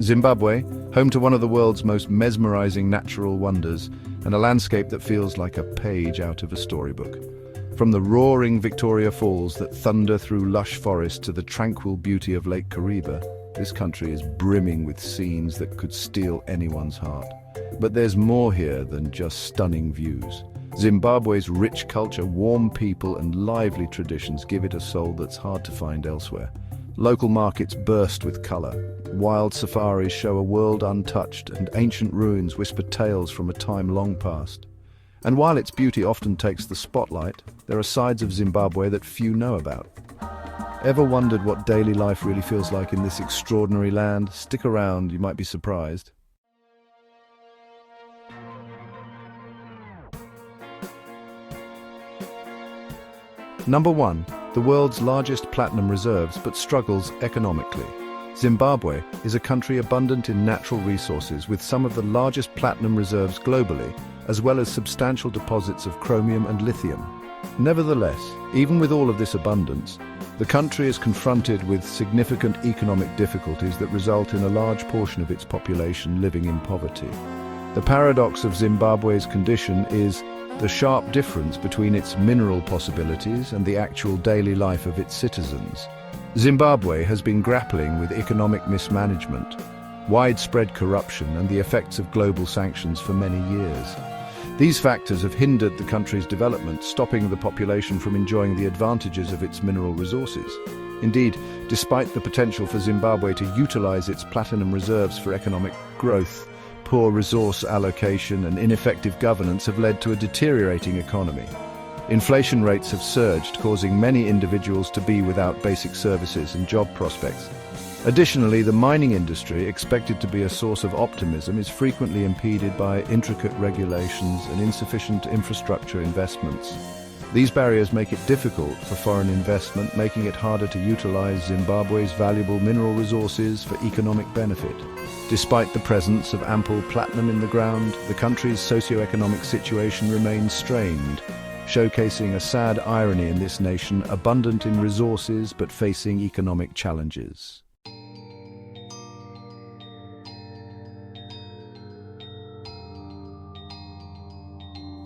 Zimbabwe, home to one of the world's most mesmerizing natural wonders, and a landscape that feels like a page out of a storybook. From the roaring Victoria Falls that thunder through lush forests to the tranquil beauty of Lake Kariba, this country is brimming with scenes that could steal anyone's heart. But there's more here than just stunning views. Zimbabwe's rich culture, warm people, and lively traditions give it a soul that's hard to find elsewhere. Local markets burst with color. Wild safaris show a world untouched, and ancient ruins whisper tales from a time long past. And while its beauty often takes the spotlight, there are sides of Zimbabwe that few know about. Ever wondered what daily life really feels like in this extraordinary land? Stick around, you might be surprised. Number 1. The world's largest platinum reserves but struggles economically. Zimbabwe is a country abundant in natural resources with some of the largest platinum reserves globally, as well as substantial deposits of chromium and lithium. Nevertheless, even with all of this abundance, the country is confronted with significant economic difficulties that result in a large portion of its population living in poverty. The paradox of Zimbabwe's condition is the sharp difference between its mineral possibilities and the actual daily life of its citizens. Zimbabwe has been grappling with economic mismanagement, widespread corruption, and the effects of global sanctions for many years. These factors have hindered the country's development, stopping the population from enjoying the advantages of its mineral resources. Indeed, despite the potential for Zimbabwe to utilize its platinum reserves for economic growth, poor resource allocation and ineffective governance have led to a deteriorating economy. Inflation rates have surged, causing many individuals to be without basic services and job prospects. Additionally, the mining industry, expected to be a source of optimism, is frequently impeded by intricate regulations and insufficient infrastructure investments. These barriers make it difficult for foreign investment, making it harder to utilize Zimbabwe's valuable mineral resources for economic benefit. Despite the presence of ample platinum in the ground, the country's socio-economic situation remains strained, showcasing a sad irony in this nation abundant in resources but facing economic challenges.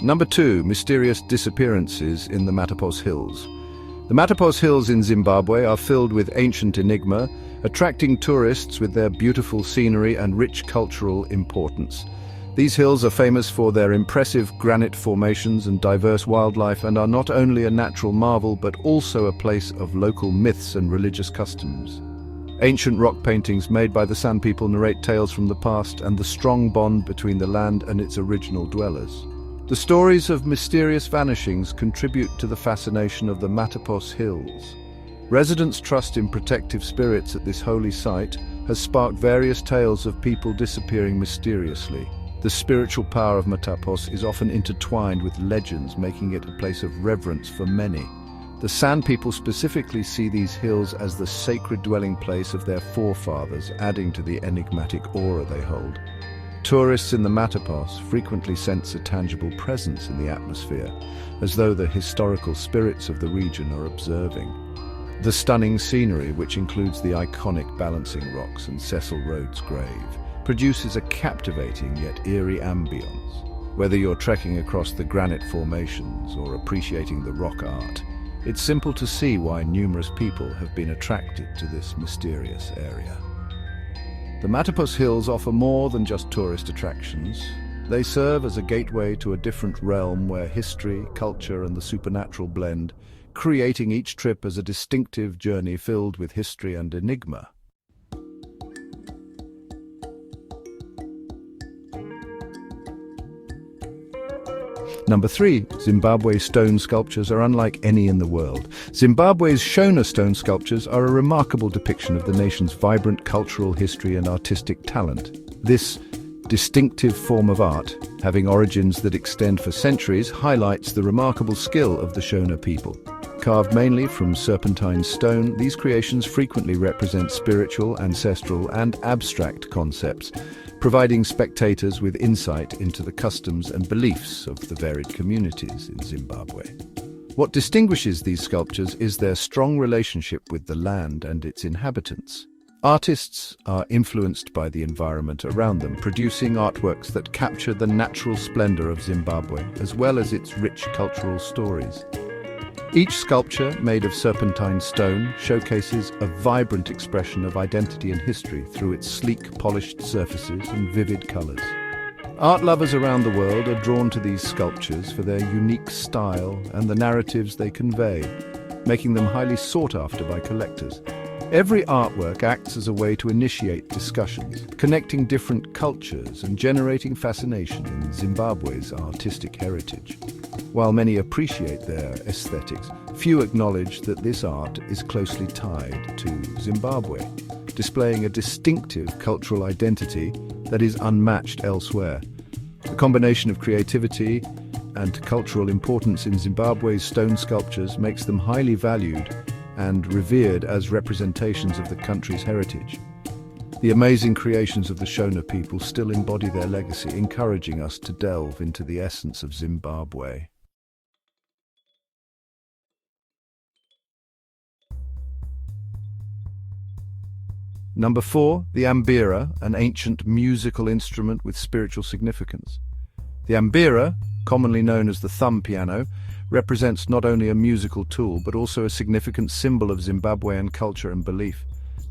Number 2. Mysterious disappearances in the Matapos Hills. The Matapos Hills in Zimbabwe are filled with ancient enigma, attracting tourists with their beautiful scenery and rich cultural importance. These hills are famous for their impressive granite formations and diverse wildlife, and are not only a natural marvel but also a place of local myths and religious customs. Ancient rock paintings made by the San people narrate tales from the past and the strong bond between the land and its original dwellers. The stories of mysterious vanishings contribute to the fascination of the Matapos Hills. Residents' trust in protective spirits at this holy site has sparked various tales of people disappearing mysteriously. The spiritual power of Matapos is often intertwined with legends, making it a place of reverence for many. The San people specifically see these hills as the sacred dwelling place of their forefathers, adding to the enigmatic aura they hold. Tourists in the Matapos frequently sense a tangible presence in the atmosphere, as though the historical spirits of the region are observing. The stunning scenery, which includes the iconic balancing rocks and Cecil Rhodes' grave, produces a captivating yet eerie ambience. Whether you're trekking across the granite formations or appreciating the rock art, it's simple to see why numerous people have been attracted to this mysterious area. The Matapos Hills offer more than just tourist attractions. They serve as a gateway to a different realm where history, culture, and the supernatural blend, creating each trip as a distinctive journey filled with history and enigma. Number 3. Zimbabwe's stone sculptures are unlike any in the world. Zimbabwe's Shona stone sculptures are a remarkable depiction of the nation's vibrant cultural history and artistic talent. This distinctive form of art, having origins that extend for centuries, highlights the remarkable skill of the Shona people. Carved mainly from serpentine stone, these creations frequently represent spiritual, ancestral, and abstract concepts, providing spectators with insight into the customs and beliefs of the varied communities in Zimbabwe. What distinguishes these sculptures is their strong relationship with the land and its inhabitants. Artists are influenced by the environment around them, producing artworks that capture the natural splendor of Zimbabwe, as well as its rich cultural stories. Each sculpture, made of serpentine stone, showcases a vibrant expression of identity and history through its sleek, polished surfaces and vivid colors. Art lovers around the world are drawn to these sculptures for their unique style and the narratives they convey, making them highly sought after by collectors. Every artwork acts as a way to initiate discussions, connecting different cultures and generating fascination in Zimbabwe's artistic heritage. While many appreciate their aesthetics, few acknowledge that this art is closely tied to Zimbabwe, displaying a distinctive cultural identity that is unmatched elsewhere. The combination of creativity and cultural importance in Zimbabwe's stone sculptures makes them highly valued and revered as representations of the country's heritage. The amazing creations of the Shona people still embody their legacy, encouraging us to delve into the essence of Zimbabwe. Number 4, the ambira, an ancient musical instrument with spiritual significance. The ambira, commonly known as the thumb piano, represents not only a musical tool but also a significant symbol of Zimbabwean culture and belief.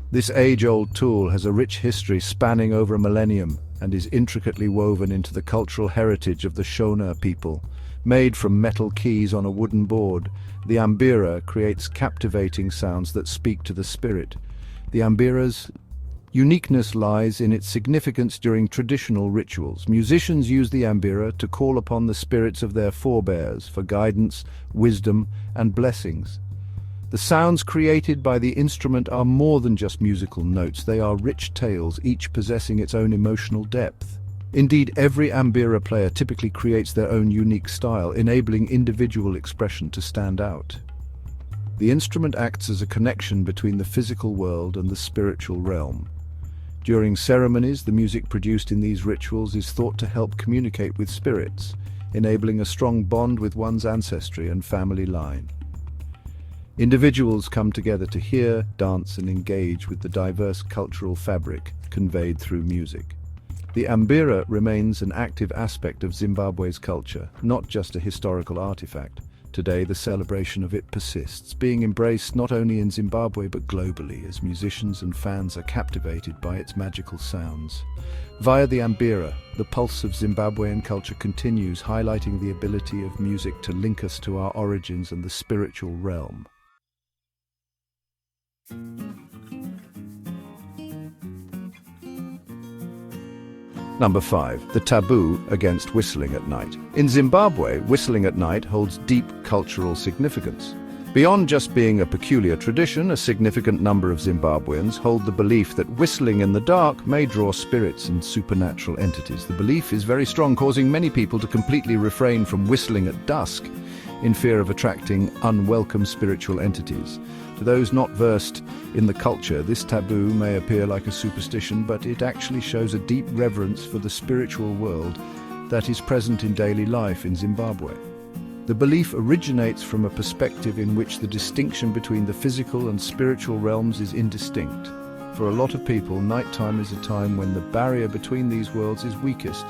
This age-old tool has a rich history spanning over a millennium and is intricately woven into the cultural heritage of the Shona people. Made from metal keys on a wooden board, the ambira creates captivating sounds that speak to the spirit. The ambira's uniqueness lies in its significance during traditional rituals. Musicians use the ambira to call upon the spirits of their forebears for guidance, wisdom, and blessings. The sounds created by the instrument are more than just musical notes. They are rich tales, each possessing its own emotional depth. Indeed, every ambira player typically creates their own unique style, enabling individual expression to stand out. The instrument acts as a connection between the physical world and the spiritual realm. During ceremonies, the music produced in these rituals is thought to help communicate with spirits, enabling a strong bond with one's ancestry and family line. Individuals come together to hear, dance, and engage with the diverse cultural fabric conveyed through music. The ambira remains an active aspect of Zimbabwe's culture, not just a historical artifact. Today, the celebration of it persists, being embraced not only in Zimbabwe but globally as musicians and fans are captivated by its magical sounds. Via the ambira, the pulse of Zimbabwean culture continues, highlighting the ability of music to link us to our origins and the spiritual realm. Number 5. The taboo against whistling at night. In Zimbabwe, whistling at night holds deep cultural significance. Beyond just being a peculiar tradition, a significant number of Zimbabweans hold the belief that whistling in the dark may draw spirits and supernatural entities. The belief is very strong, causing many people to completely refrain from whistling at dusk in fear of attracting unwelcome spiritual entities. To those not versed in the culture, this taboo may appear like a superstition, but it actually shows a deep reverence for the spiritual world that is present in daily life in Zimbabwe. The belief originates from a perspective in which the distinction between the physical and spiritual realms is indistinct. For a lot of people, nighttime is a time when the barrier between these worlds is weakest,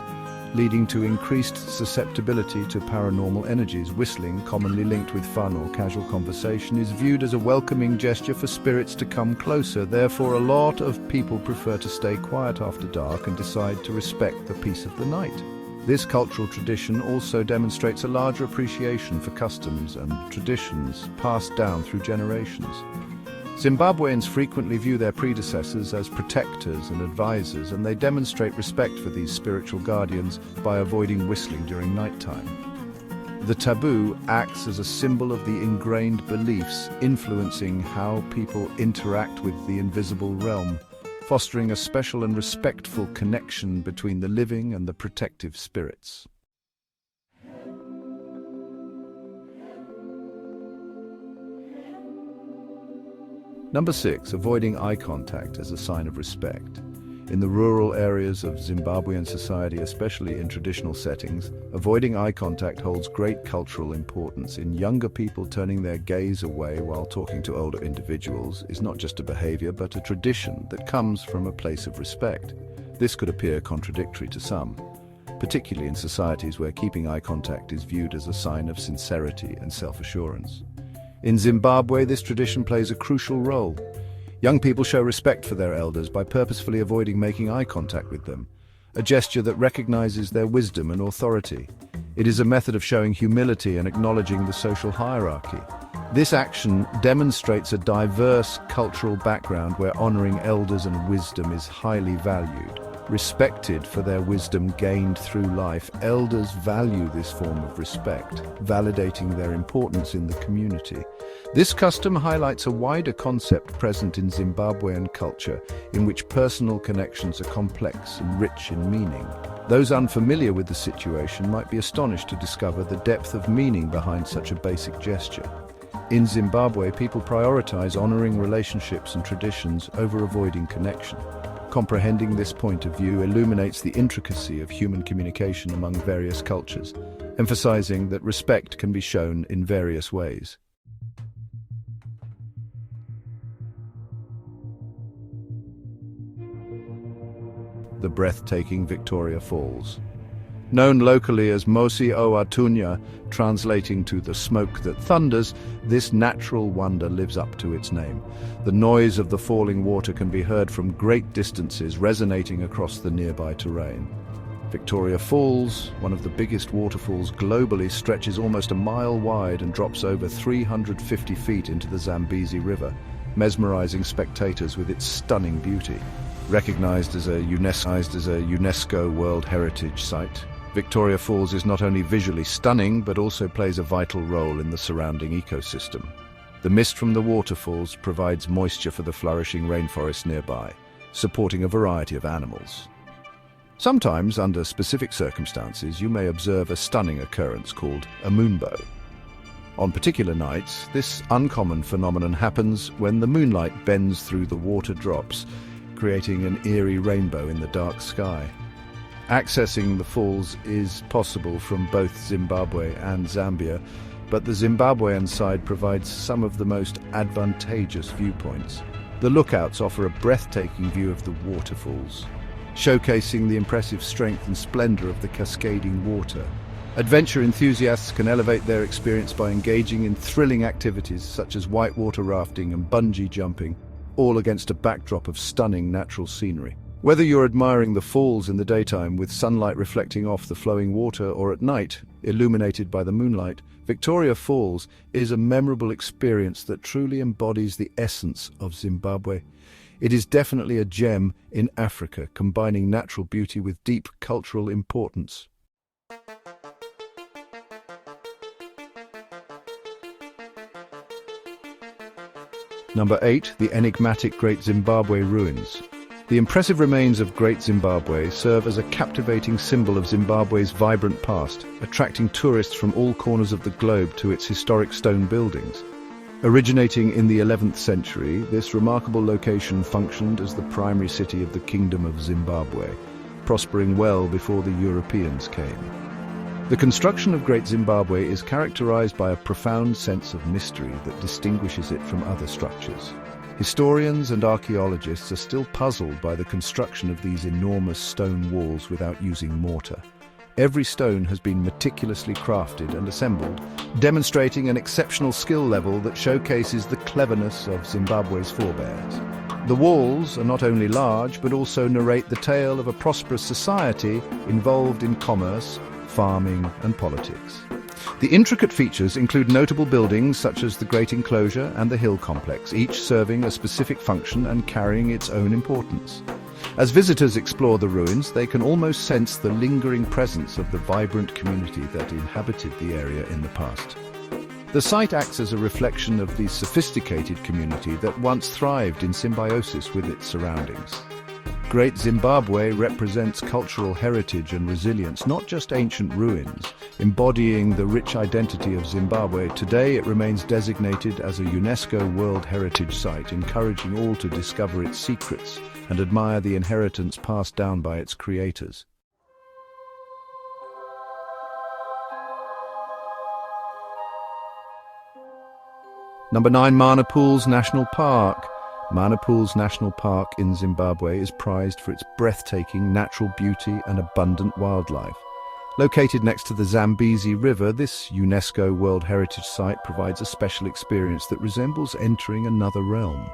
leading to increased susceptibility to paranormal energies. Whistling, commonly linked with fun or casual conversation, is viewed as a welcoming gesture for spirits to come closer. Therefore, a lot of people prefer to stay quiet after dark and decide to respect the peace of the night. This cultural tradition also demonstrates a larger appreciation for customs and traditions passed down through generations. Zimbabweans frequently view their predecessors as protectors and advisors, and they demonstrate respect for these spiritual guardians by avoiding whistling during nighttime. The taboo acts as a symbol of the ingrained beliefs influencing how people interact with the invisible realm, fostering a special and respectful connection between the living and the protective spirits. Number 6. Avoiding eye contact as a sign of respect. In the rural areas of Zimbabwean society, especially in traditional settings, avoiding eye contact holds great cultural importance. In younger people, turning their gaze away while talking to older individuals is not just a behavior but a tradition that comes from a place of respect. This could appear contradictory to some, particularly in societies where keeping eye contact is viewed as a sign of sincerity and self-assurance. In Zimbabwe, this tradition plays a crucial role. Young people show respect for their elders by purposefully avoiding making eye contact with them, a gesture that recognizes their wisdom and authority. It is a method of showing humility and acknowledging the social hierarchy. This action demonstrates a diverse cultural background where honoring elders and wisdom is highly valued. Respected for their wisdom gained through life, elders value this form of respect, validating their importance in the community. This custom highlights a wider concept present in Zimbabwean culture, in which personal connections are complex and rich in meaning. Those unfamiliar with the situation might be astonished to discover the depth of meaning behind such a basic gesture. In Zimbabwe, people prioritize honoring relationships and traditions over avoiding connection. Comprehending this point of view illuminates the intricacy of human communication among various cultures, emphasizing that respect can be shown in various ways. The breathtaking Victoria Falls. Known locally as Mosi o Atunya, translating to the smoke that thunders, this natural wonder lives up to its name. The noise of the falling water can be heard from great distances, resonating across the nearby terrain. Victoria Falls, one of the biggest waterfalls globally, stretches almost a mile wide and drops over 350 feet into the Zambezi River, mesmerizing spectators with its stunning beauty. Recognized as a UNESCO World Heritage Site, Victoria Falls is not only visually stunning but also plays a vital role in the surrounding ecosystem. The mist from the waterfalls provides moisture for the flourishing rainforest nearby, supporting a variety of animals. Sometimes, under specific circumstances, you may observe a stunning occurrence called a moonbow. On particular nights, this uncommon phenomenon happens when the moonlight bends through the water drops, creating an eerie rainbow in the dark sky. Accessing the falls is possible from both Zimbabwe and Zambia, but the Zimbabwean side provides some of the most advantageous viewpoints. The lookouts offer a breathtaking view of the waterfalls, showcasing the impressive strength and splendor of the cascading water. Adventure enthusiasts can elevate their experience by engaging in thrilling activities such as whitewater rafting and bungee jumping, all against a backdrop of stunning natural scenery. Whether you're admiring the falls in the daytime with sunlight reflecting off the flowing water or at night, illuminated by the moonlight, Victoria Falls is a memorable experience that truly embodies the essence of Zimbabwe. It is definitely a gem in Africa, combining natural beauty with deep cultural importance. Number 8. The enigmatic Great Zimbabwe ruins. The impressive remains of Great Zimbabwe serve as a captivating symbol of Zimbabwe's vibrant past, attracting tourists from all corners of the globe to its historic stone buildings. Originating in the 11th century, this remarkable location functioned as the primary city of the Kingdom of Zimbabwe, prospering well before the Europeans came. The construction of Great Zimbabwe is characterized by a profound sense of mystery that distinguishes it from other structures. Historians and archaeologists are still puzzled by the construction of these enormous stone walls without using mortar. Every stone has been meticulously crafted and assembled, demonstrating an exceptional skill level that showcases the cleverness of Zimbabwe's forebears. The walls are not only large, but also narrate the tale of a prosperous society involved in commerce, farming, and politics. The intricate features include notable buildings such as the Great Enclosure and the Hill Complex, each serving a specific function and carrying its own importance. As visitors explore the ruins, they can almost sense the lingering presence of the vibrant community that inhabited the area in the past. The site acts as a reflection of the sophisticated community that once thrived in symbiosis with its surroundings. Great Zimbabwe represents cultural heritage and resilience, not just ancient ruins. Embodying the rich identity of Zimbabwe, today it remains designated as a UNESCO World Heritage Site, encouraging all to discover its secrets and admire the inheritance passed down by its creators. Number 9, Mana Pools National Park. Mana Pools National Park in Zimbabwe is prized for its breathtaking natural beauty and abundant wildlife. Located next to the Zambezi River, this UNESCO World Heritage Site provides a special experience that resembles entering another realm.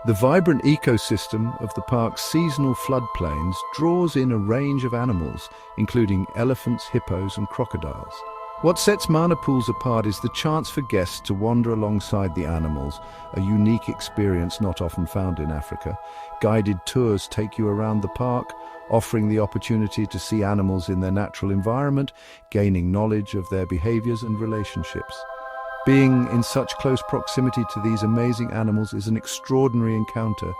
The vibrant ecosystem of the park's seasonal floodplains draws in a range of animals, including elephants, hippos, and crocodiles. What sets Mana Pools apart is the chance for guests to wander alongside the animals, a unique experience not often found in Africa. Guided tours take you around the park, offering the opportunity to see animals in their natural environment, gaining knowledge of their behaviors and relationships. Being in such close proximity to these amazing animals is an extraordinary encounter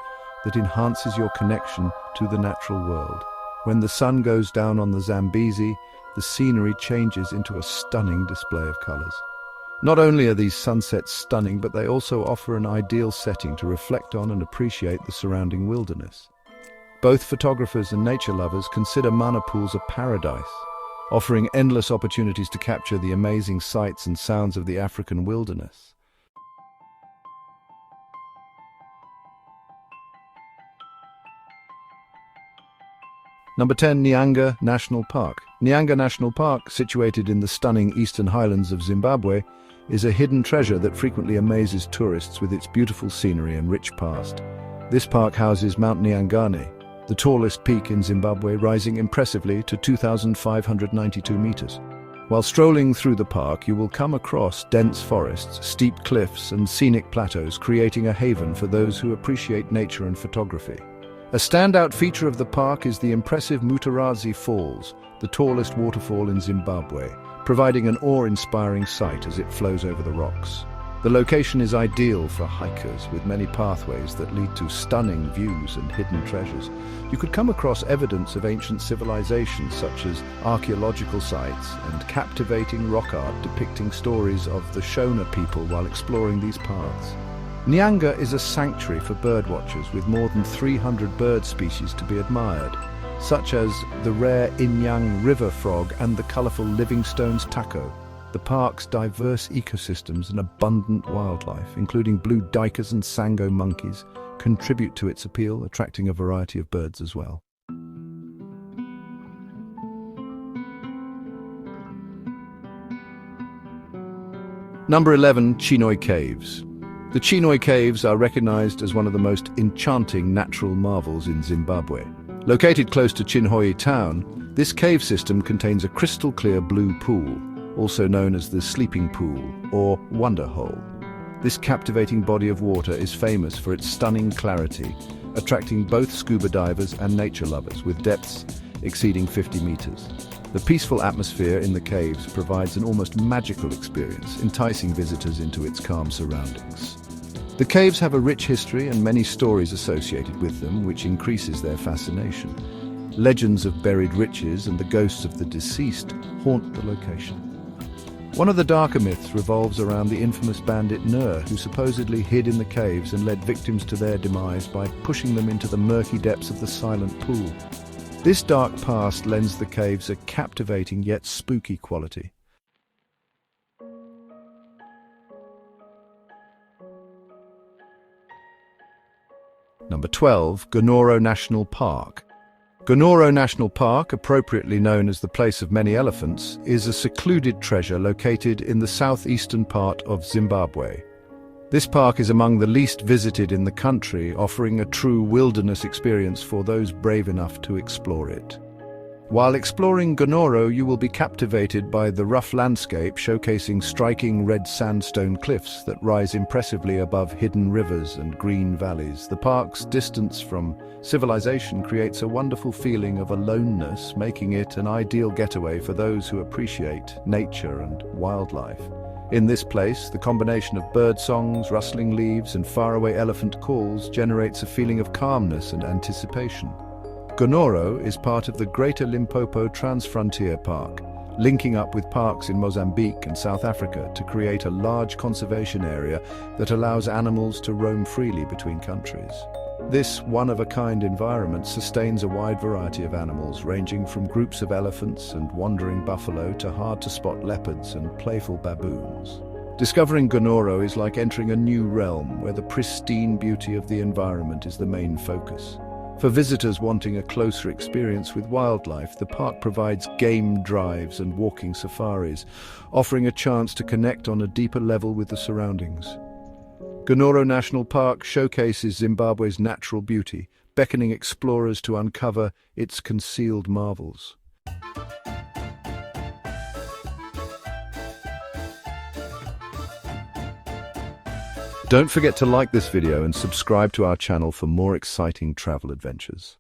that enhances your connection to the natural world. When the sun goes down on the Zambezi, the scenery changes into a stunning display of colors. Not only are these sunsets stunning, but they also offer an ideal setting to reflect on and appreciate the surrounding wilderness. Both photographers and nature lovers consider Mana Pools a paradise, offering endless opportunities to capture the amazing sights and sounds of the African wilderness. Number 10, Nyanga National Park. Nyanga National Park, situated in the stunning eastern highlands of Zimbabwe, is a hidden treasure that frequently amazes tourists with its beautiful scenery and rich past. This park houses Mount Nyangane, the tallest peak in Zimbabwe, rising impressively to 2,592 meters. While strolling through the park, you will come across dense forests, steep cliffs, and scenic plateaus, creating a haven for those who appreciate nature and photography. A standout feature of the park is the impressive Mutarazi Falls, the tallest waterfall in Zimbabwe, providing an awe-inspiring sight as it flows over the rocks. The location is ideal for hikers, with many pathways that lead to stunning views and hidden treasures. You could come across evidence of ancient civilizations, such as archaeological sites and captivating rock art depicting stories of the Shona people while exploring these paths. Nyanga is a sanctuary for birdwatchers, with more than 300 bird species to be admired, such as the rare Inyang river frog and the colorful Livingstone's taco. The park's diverse ecosystems and abundant wildlife, including blue duikers and sango monkeys, contribute to its appeal, attracting a variety of birds as well. Number 11, Chinhoyi Caves. The Chinhoyi Caves are recognized as one of the most enchanting natural marvels in Zimbabwe. Located close to Chinhoyi town, this cave system contains a crystal-clear blue pool, also known as the Sleeping Pool or Wonder Hole. This captivating body of water is famous for its stunning clarity, attracting both scuba divers and nature lovers, with depths exceeding 50 meters. The peaceful atmosphere in the caves provides an almost magical experience, enticing visitors into its calm surroundings. The caves have a rich history and many stories associated with them, which increases their fascination. Legends of buried riches and the ghosts of the deceased haunt the location. One of the darker myths revolves around the infamous bandit Nur, who supposedly hid in the caves and led victims to their demise by pushing them into the murky depths of the silent pool. This dark past lends the caves a captivating yet spooky quality. Number 12, Gonoro National Park. Gonoro National Park, appropriately known as the place of many elephants, is a secluded treasure located in the southeastern part of Zimbabwe. This park is among the least visited in the country, offering a true wilderness experience for those brave enough to explore it. While exploring Gonoro, you will be captivated by the rough landscape, showcasing striking red sandstone cliffs that rise impressively above hidden rivers and green valleys. The park's distance from civilization creates a wonderful feeling of aloneness, making it an ideal getaway for those who appreciate nature and wildlife. In this place, the combination of bird songs, rustling leaves, and faraway elephant calls generates a feeling of calmness and anticipation. Gonoro is part of the Greater Limpopo Transfrontier Park, linking up with parks in Mozambique and South Africa to create a large conservation area that allows animals to roam freely between countries. This one-of-a-kind environment sustains a wide variety of animals, ranging from groups of elephants and wandering buffalo to hard-to-spot leopards and playful baboons. Discovering Gonoro is like entering a new realm where the pristine beauty of the environment is the main focus. For visitors wanting a closer experience with wildlife, the park provides game drives and walking safaris, offering a chance to connect on a deeper level with the surroundings. Gonoro National Park showcases Zimbabwe's natural beauty, beckoning explorers to uncover its concealed marvels. Don't forget to like this video and subscribe to our channel for more exciting travel adventures.